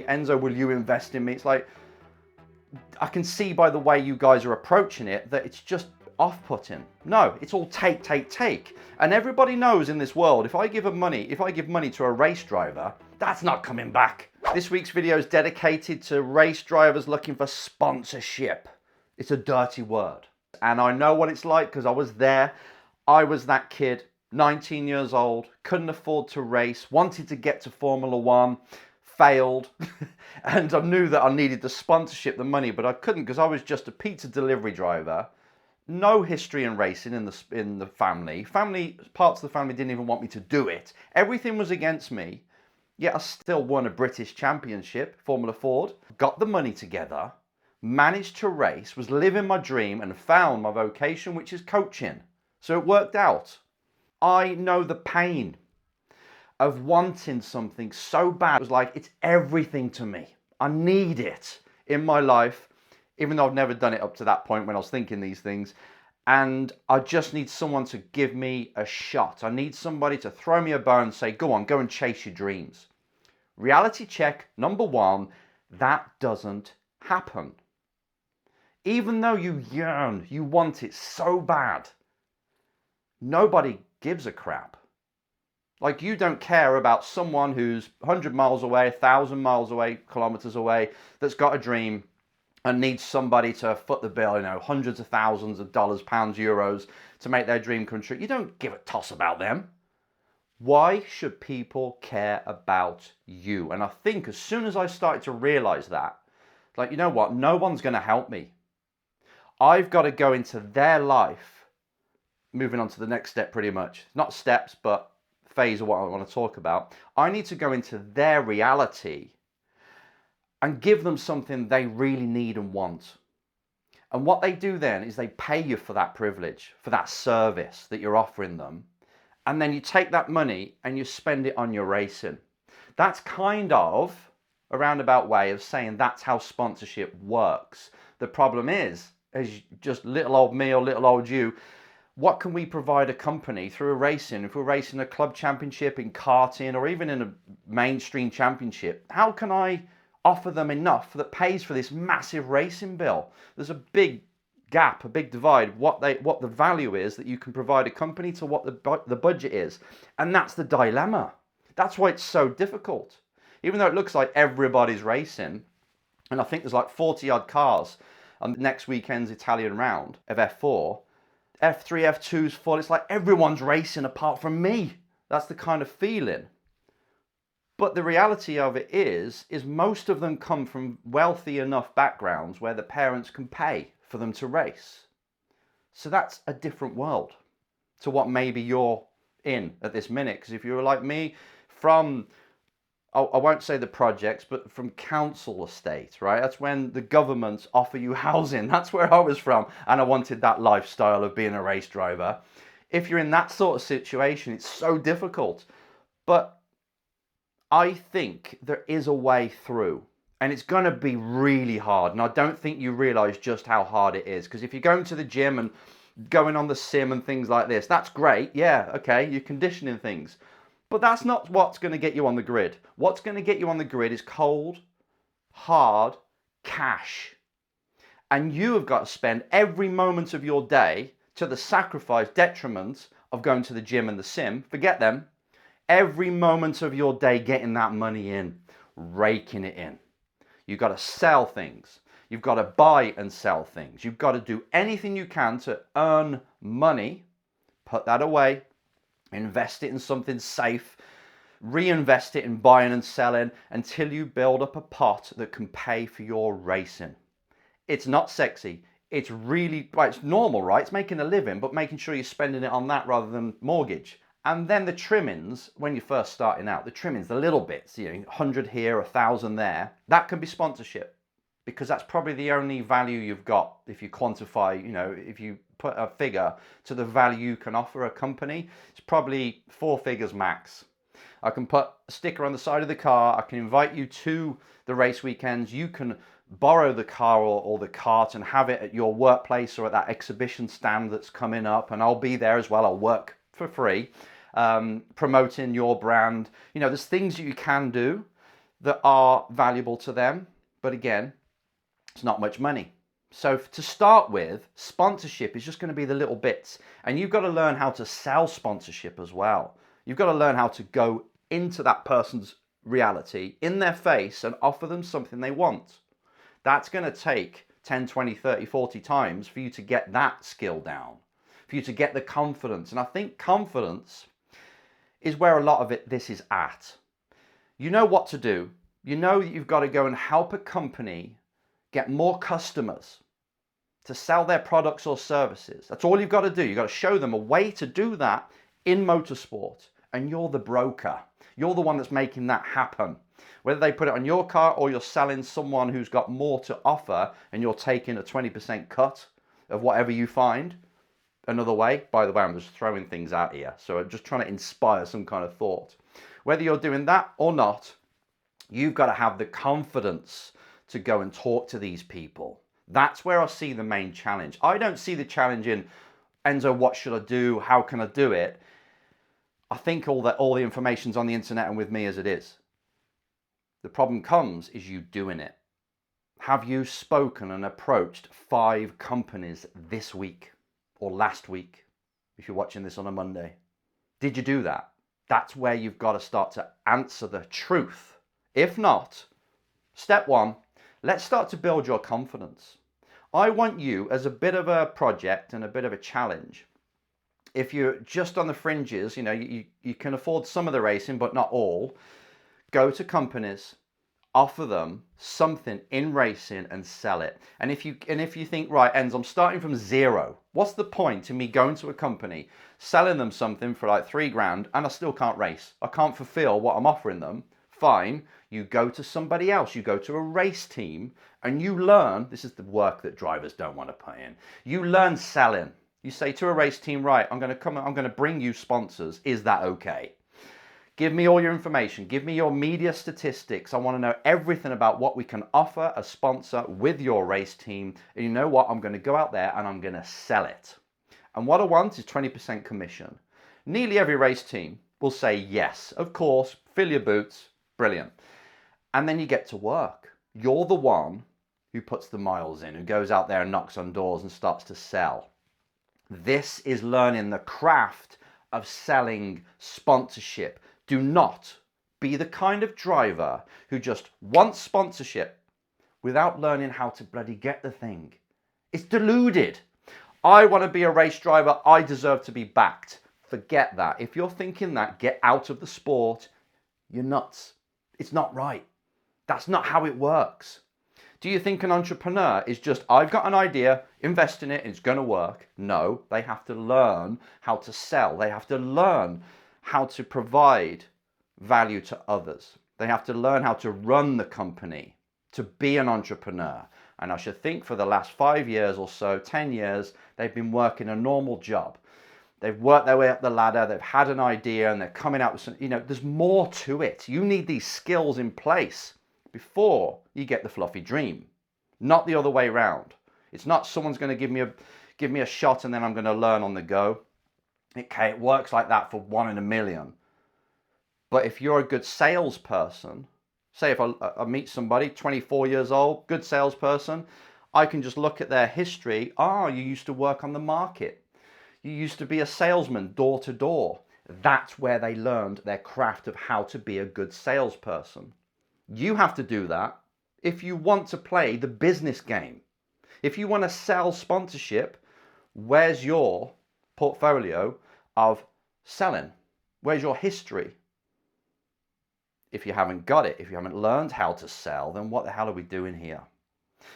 Enzo, will you invest in me? It's like, I can see by the way you guys are approaching it that it's just off-putting. No, it's all take, take, take. And everybody knows in this world, if I give money to a race driver, that's not coming back. This week's video is dedicated to race drivers looking for sponsorship. It's a dirty word. And I know what it's like because I was there. I was that kid, 19 years old, couldn't afford to race, wanted to get to Formula One, failed, and I knew that I needed the sponsorship, the money, but I couldn't because I was just a pizza delivery driver. No history in racing in the family. Parts of the family didn't even want me to do it. Everything was against me. Yet I still won a British championship, Formula Ford, got the money together, managed to race, was living my dream, and found my vocation, which is coaching. So it worked out. I know the pain of wanting something so bad. It was like, it's everything to me. I need it in my life, even though I've never done it up to that point when I was thinking these things. And I just need someone to give me a shot. I need somebody to throw me a bone and say, go on, go and chase your dreams. Reality check, number one, that doesn't happen. Even though you yearn, you want it so bad, nobody gives a crap. Like, you don't care about someone who's 100 miles away, 1,000 miles away, kilometers away, that's got a dream and needs somebody to foot the bill, hundreds of thousands of dollars, pounds, euros to make their dream come true. You don't give a toss about them. Why should people care about you? And I think as soon as I started to realize that, like, you know what? No one's going to help me. I've got to go into their life, moving on to the next step pretty much. Not steps, but phase of what I want to talk about. I need to go into their reality and give them something they really need and want. And what they do then is they pay you for that privilege, for that service that you're offering them. And then you take that money and you spend it on your racing. That's kind of a roundabout way of saying that's how sponsorship works. The problem is, as just little old me or little old you, what can we provide a company through a racing? If we're racing a club championship in karting or even in a mainstream championship, how can I offer them enough that pays for this massive racing bill? There's a big gap, a big divide, what the value is that you can provide a company to what the budget is. And that's the dilemma. That's why it's so difficult. Even though it looks like everybody's racing, and I think there's like 40 odd cars on next weekend's Italian round of F4, F3, F2's full. It's like everyone's racing apart from me. That's the kind of feeling. But the reality of it is most of them come from wealthy enough backgrounds where the parents can pay for them to race. So that's a different world to what maybe you're in at this minute. Because if you're like me, from, I won't say the projects, but from council estate, right? That's when the governments offer you housing. That's where I was from. And I wanted that lifestyle of being a race driver. If you're in that sort of situation, it's so difficult. But I think there is a way through, and it's going to be really hard. And I don't think you realize just how hard it is. Because if you're going to the gym and going on the sim and things like this, that's great. Yeah, okay, you're conditioning things. But that's not what's going to get you on the grid. What's going to get you on the grid is cold, hard cash. And you have got to spend every moment of your day to the sacrifice, detriment of going to the gym and the sim. Forget them. Every moment of your day getting that money in, raking it in. You've got to sell things. You've got to buy and sell things. You've got to do anything you can to earn money, put that away, invest it in something safe, reinvest it in buying and selling until you build up a pot that can pay for your racing. It's not sexy. It's really, well, it's normal, right? It's making a living, but making sure you're spending it on that rather than mortgage. And then the trimmings, when you're first starting out, the trimmings, the little bits, 100 here, 1,000 there, that can be sponsorship, because that's probably the only value you've got if you quantify, if you put a figure to the value you can offer a company, it's probably 4 figures max. I can put a sticker on the side of the car. I can invite you to the race weekends. You can borrow the car or the cart and have it at your workplace or at that exhibition stand that's coming up, and I'll be there as well. I'll work for free, promoting your brand. There's things that you can do that are valuable to them. But again, it's not much money. So to start with, sponsorship is just going to be the little bits. And you've got to learn how to sell sponsorship as well. You've got to learn how to go into that person's reality in their face and offer them something they want. That's going to take 10, 20, 30, 40 times for you to get that skill down, for you to get the confidence. And I think confidence is where a lot of this is at. You know what to do. You know that you've got to go and help a company get more customers to sell their products or services. That's all you've got to do. You've got to show them a way to do that in motorsport. And you're the broker. You're the one that's making that happen. Whether they put it on your car or you're selling someone who's got more to offer and you're taking a 20% cut of whatever you find. Another way, by the way, I'm just throwing things out here. So I'm just trying to inspire some kind of thought. Whether you're doing that or not, you've got to have the confidence to go and talk to these people. That's where I see the main challenge. I don't see the challenge in, Enzo, what should I do? How can I do it? I think all the information's on the internet and with me as it is. The problem comes is you doing it. Have you spoken and approached 5 companies this week or last week, if you're watching this on a Monday? Did you do that? That's where you've got to start to answer the truth. If not, step 1, let's start to build your confidence. I want you, as a bit of a project and a bit of a challenge, if you're just on the fringes, you know, you can afford some of the racing, but not all, go to companies, offer them something in racing and sell it. And if you think, right, Enz, I'm starting from zero, what's the point in me going to a company, selling them something for like $3,000 and I still can't race? I can't fulfill what I'm offering them. Fine, you go to somebody else, you go to a race team and you learn, this is the work that drivers don't want to put in, you learn selling. You say to a race team, right, I'm going to bring you sponsors, is that okay? Give me all your information, give me your media statistics, I want to know everything about what we can offer a sponsor with your race team, and you know what, I'm going to go out there and I'm going to sell it. And what I want is 20% commission. Nearly every race team will say yes, of course, fill your boots, brilliant. And then you get to work. You're the one who puts the miles in, who goes out there and knocks on doors and starts to sell. This is learning the craft of selling sponsorship. Do not be the kind of driver who just wants sponsorship without learning how to bloody get the thing. It's deluded. I want to be a race driver. I deserve to be backed. Forget that. If you're thinking that, get out of the sport. You're nuts. It's not right. That's not how it works. Do you think an entrepreneur is just, I've got an idea, invest in it, it's going to work? No, they have to learn how to sell. They have to learn how to provide value to others. They have to learn how to run the company, to be an entrepreneur. And I should think for the last 5 years or so, 10 years, they've been working a normal job. They've worked their way up the ladder, they've had an idea and they're coming out with some, there's more to it. You need these skills in place before you get the fluffy dream, not the other way around. It's not someone's going to give me a shot and then I'm going to learn on the go. Okay, it works like that for 1 in a million. But if you're a good salesperson, say if I meet somebody, 24 years old, good salesperson, I can just look at their history. You used to work on the market. You used to be a salesman door to door. That's where they learned their craft of how to be a good salesperson. You have to do that if you want to play the business game. If you want to sell sponsorship, where's your portfolio of selling? Where's your history? If you haven't got it, if you haven't learned how to sell, then what the hell are we doing here?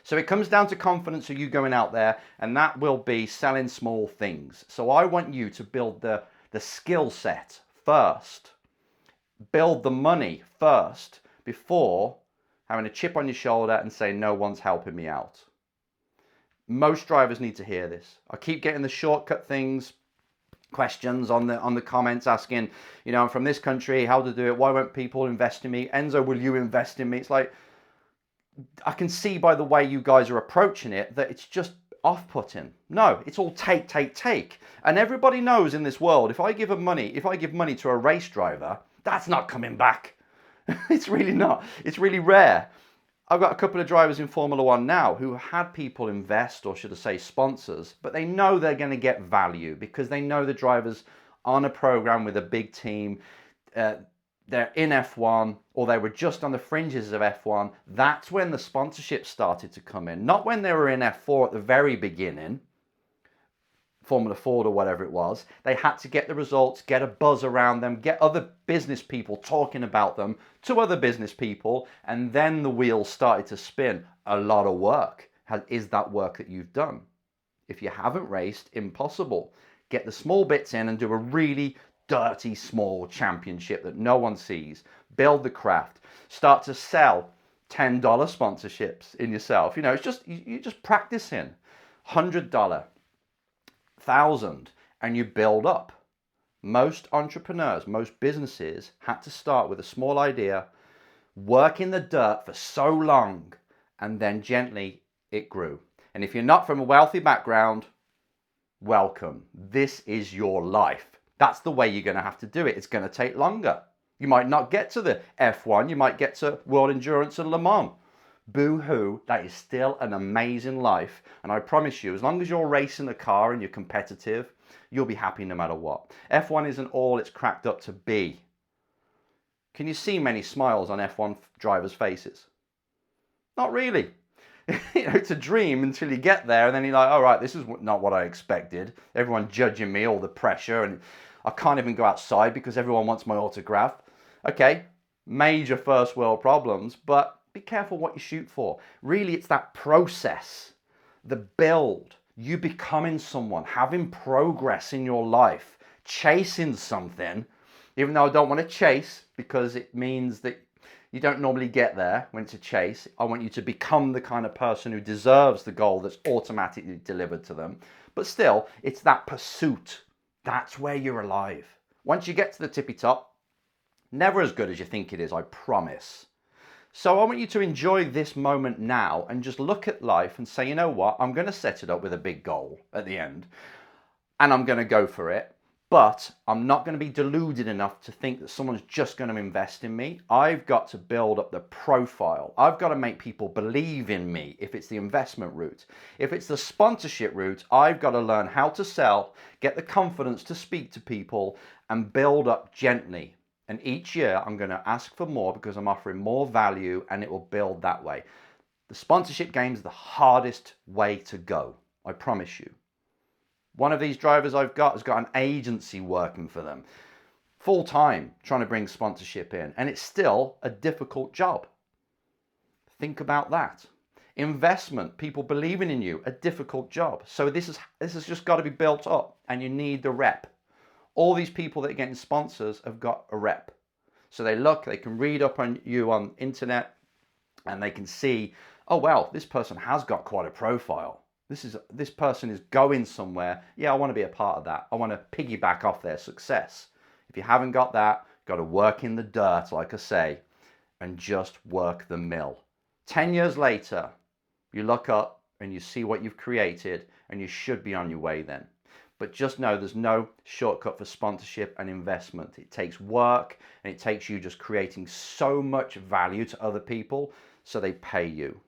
So it comes down to confidence of you going out there, and that will be selling small things. So I want you to build the skill set first. Build the money first before having a chip on your shoulder and saying no one's helping me out. Most drivers need to hear this. I keep getting the shortcut things, questions on the comments asking, I'm from this country, how to do it, why won't people invest in me? Enzo, will you invest in me? It's like, I can see by the way you guys are approaching it that it's just off-putting. No, it's all take. And everybody knows in this world, if I give money to a race driver, that's not coming back. It's really not. It's really rare. I've got a couple of drivers in Formula One now who had people invest, or should I say sponsors, but they know they're going to get value because they know the drivers on a program with a big team. They're in F1, or they were just on the fringes of F1. That's when the sponsorship started to come in. Not when they were in F4 at the very beginning, Formula Ford or whatever it was. They had to get the results, get a buzz around them, get other business people talking about them to other business people, and then the wheels started to spin. A lot of work is that work that you've done. If you haven't raced, impossible. Get the small bits in and do a really dirty small championship that no one sees. Build the craft. Start to sell $10 sponsorships in yourself. You know, it's just you're just practicing. $100, $1,000, and you build up. Most entrepreneurs, most businesses had to start with a small idea, work in the dirt for so long, and then gently it grew. And if you're not from a wealthy background, welcome. This is your life. That's the way you're going to have to do it. It's going to take longer. You might not get to the F1. You might get to World Endurance and Le Mans. Boo-hoo, that is still an amazing life. And I promise you, as long as you're racing a car and you're competitive, you'll be happy no matter what. F1 isn't all it's cracked up to be. Can you see many smiles on F1 drivers' faces? Not really. You know, it's a dream until you get there, and then you're like, all right, this is not what I expected. Everyone judging me, all the pressure, and I can't even go outside because everyone wants my autograph. Okay, major first world problems, but be careful what you shoot for. Really, it's that process, the build, you becoming someone, having progress in your life, chasing something, even though I don't want to chase because it means that you don't normally get there when it's a chase. I want you to become the kind of person who deserves the goal that's automatically delivered to them. But still, it's that pursuit. That's where you're alive. Once you get to the tippy top, never as good as you think it is, I promise. So I want you to enjoy this moment now and just look at life and say, you know what? I'm going to set it up with a big goal at the end, and I'm going to go for it. But I'm not going to be deluded enough to think that someone's just going to invest in me. I've got to build up the profile. I've got to make people believe in me if it's the investment route. If it's the sponsorship route, I've got to learn how to sell, get the confidence to speak to people, and build up gently. And each year I'm going to ask for more because I'm offering more value, and it will build that way. The sponsorship game is the hardest way to go, I promise you. One of these drivers I've got has got an agency working for them, full time, trying to bring sponsorship in, and it's still a difficult job. Think about that. Investment, people believing in you, a difficult job. So this has just got to be built up, and you need the rep. All these people that are getting sponsors have got a rep. So they can read up on you on internet, and they can see, oh well, this person has got quite a profile. This person is going somewhere. Yeah, I want to be a part of that. I want to piggyback off their success. If you haven't got that, got to work in the dirt, like I say, and just work the mill. 10 years later, you look up and you see what you've created, and you should be on your way then. But just know there's no shortcut for sponsorship and investment. It takes work, and it takes you just creating so much value to other people so they pay you.